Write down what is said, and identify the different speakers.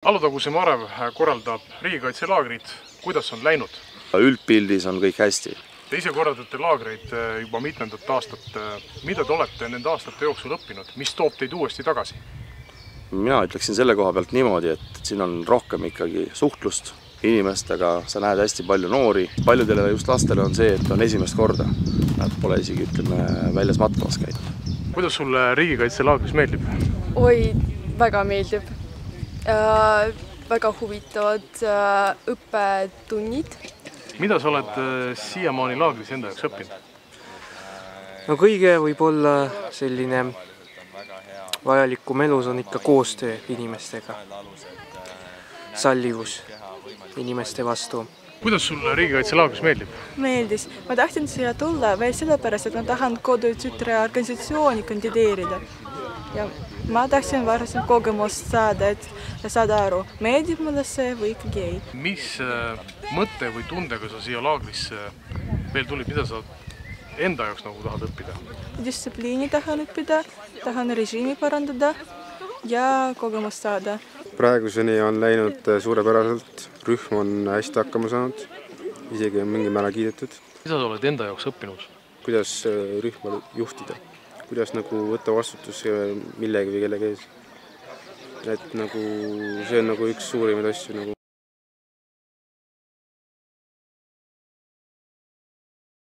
Speaker 1: Alutaguse Marev korraldab riigikaitselaagrit. Kuidas on läinud?
Speaker 2: Üldpildis on kõik hästi.
Speaker 1: Te ise korraldate laagreid juba mitmendat aastat. Mida te olete nende aastate jooksul õppinud? Mis toob teid uuesti tagasi?
Speaker 2: Mina ütleksin selle koha pealt niimoodi, et siin on rohkem ikkagi suhtlust inimestega. Sa näed hästi palju noori. Paljudele just lastele on see, et on esimest korda. Nad pole isegi väljas matkamas käinud.
Speaker 1: Kuidas sulle riigikaitselaagris meeldib?
Speaker 3: Oi, väga meeldib. Väga huvitavad õppetunnid.
Speaker 1: Mida sa oled siiamaani laagris enda jaoks õppinud?
Speaker 4: No kõige võib-olla selline vajalikum elus on ikka koostöö inimestega. Sallivus inimeste vastu.
Speaker 1: Kuidas sulle riigikaitselaagris meeldib?
Speaker 5: Meeldis. Ma tahtsin siia tulla veel sellepärast, et ma tahan Kodutütre organisatsiooni kandideerida. Ja ma tahtsin varasem kogemust saada, et saada aru, meeldib mulle see või ikkagi ei.
Speaker 1: Mis mõtte või tundega sa siia laagrisse veel tulid? Mida sa enda jaoks tahad õppida?
Speaker 5: Distsipliini tahan õppida, tahan režiimi parandada ja kogemust saada.
Speaker 6: Praeguseni on läinud suurepäraselt. Rühm on hästi hakkama saanud. Isegi on mingi määral kiidetud.
Speaker 1: Mida sa oled enda jaoks õppinud?
Speaker 6: Kuidas rühma juhtida? Kuidas võtta vastutus millegi või kellegi ees. Et see on üks suurimaid asju.